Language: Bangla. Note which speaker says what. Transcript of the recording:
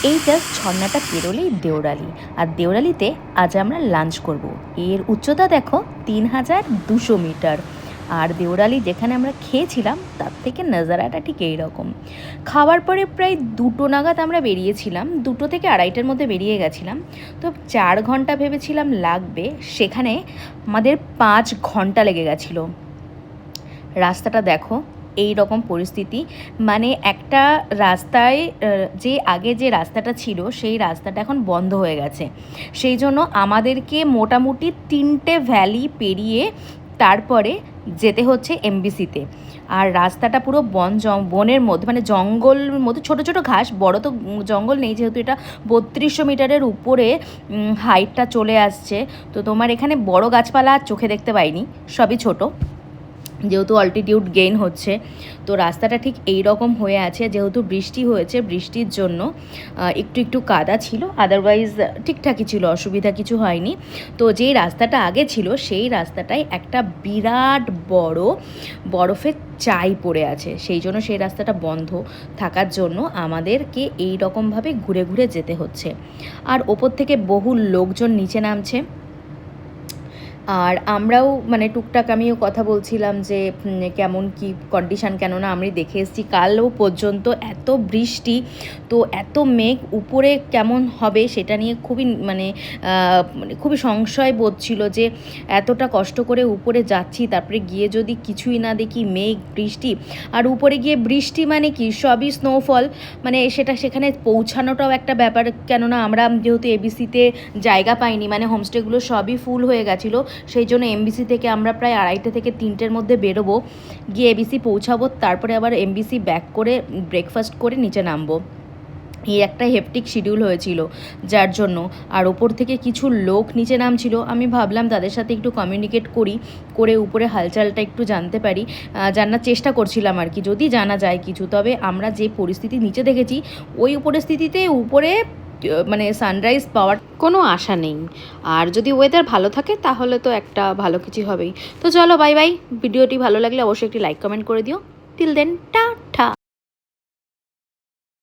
Speaker 1: এই জাস্ট ঝর্ণাটা পেরোলেই দেওরালি, আর দেওরালিতে আজ আমরা লাঞ্চ করব। এর উচ্চতা দেখো 3200 মিটার। আর দেওরালি যেখানে আমরা খেয়েছিলাম তার থেকে নাজারাটা ঠিক এইরকম। খাওয়ার পরে প্রায় 2টো নাগাদ আমরা বেরিয়েছিলাম, 2টো থেকে 2:30টার মধ্যে বেরিয়ে গেছিলাম। তো 4 ঘন্টা ভেবেছিলাম লাগবে, সেখানে আমাদের 5 ঘন্টা লেগে গেছিলো। রাস্তাটা দেখো এই রকম পরিস্থিতি, মানে একটা রাস্তায় যে আগে যে রাস্তাটা ছিল সেই রাস্তাটা এখন বন্ধ হয়ে গেছে। সেই জন্য আমাদেরকে মোটামুটি 3টে ভ্যালি পেরিয়ে তারপরে যেতে হচ্ছে এমবিসিতে। আর রাস্তাটা পুরো বনের মধ্যে, মানে জঙ্গলের মধ্যে, ছোট ছোট ঘাস, বড় তো জঙ্গল নেই, যেহেতু এটা 3200 মিটারের উপরে হাইটটা চলে আসছে। তো তোমার এখানে বড় গাছপালা আর চোখে দেখতে পাইনি, সবই ছোট, যেহেতু অল্টিটিউড গেইন হচ্ছে। তো রাস্তাটা ঠিক এই রকম হয়ে আছে, যেহেতু বৃষ্টি হয়েছে, বৃষ্টির জন্য একটু একটু কাদা ছিল, আদারওয়াইজ ঠিকঠাকই ছিল, অসুবিধা কিছু হয়নি। তো যেই রাস্তাটা আগে ছিল সেই রাস্তাটায় একটা বিরাট বড় বরফের চাই পড়ে আছে, সেই জন্য সেই রাস্তাটা বন্ধ থাকার জন্য আমাদেরকে এই রকমভাবে ঘুরে ঘুরে যেতে হচ্ছে। আর ওপর থেকে বহু লোকজন নিচে নামছে। আর আমরাও মানে টুকটাক আমিও কথা বলছিলাম যে কেমন কি কন্ডিশান, কেননা আমি দেখে এসেছি কালও পর্যন্ত এত বৃষ্টি, তো এত মেঘ উপরে কেমন হবে সেটা নিয়ে মানে খুবই সংশয় বোধ ছিল যে এতটা কষ্ট করে উপরে যাচ্ছি, তারপরে গিয়ে যদি কিছুই না দেখি, মেঘ বৃষ্টি, আর উপরে গিয়ে বৃষ্টি মানে কি সবই স্নোফল, মানে সেখানে পৌঁছানোটাও একটা ব্যাপার, কেননা আমরা যেহেতু এবিসিতে জায়গা পাইনি, মানে হোমস্টেগুলো সবই ফুল হয়ে গেছিলো, সেই জন্য এমবিসি থেকে আমরা প্রায় 2:30 থেকে 3টের মধ্যে বেরোবো, গিয়ে এবিসি পৌঁছাবো, তারপরে আবার এমবিসি ব্যাক করে ব্রেকফাস্ট করে নিচে নামবো। এই একটা হেপটিক শিডিউল হয়েছিল যার জন্য। আর ওপর থেকে কিছু লোক নিচে নামছিল, আমি ভাবলাম তাদের সাথে একটু কমিউনিকেট করে উপরে হালচালটা একটু জানতে পারি, জানার চেষ্টা করছিলাম আর কি, যদি জানা যায় কিছু। তবে আমরা যে পরিস্থিতি নিচে দেখেছি ওই পরিস্থিতিতে উপরে মানে সানরাইজ পাওয়ার কোনো আশা নেই। আর যদি ওয়েদার ভালো থাকে তাহলে তো একটা ভালো কিছু হবেই। তো চলো বাই বাই। ভিডিওটি ভালো লাগলে অবশ্যই একটি লাইক কমেন্ট করে দিও। টিল দেন টা।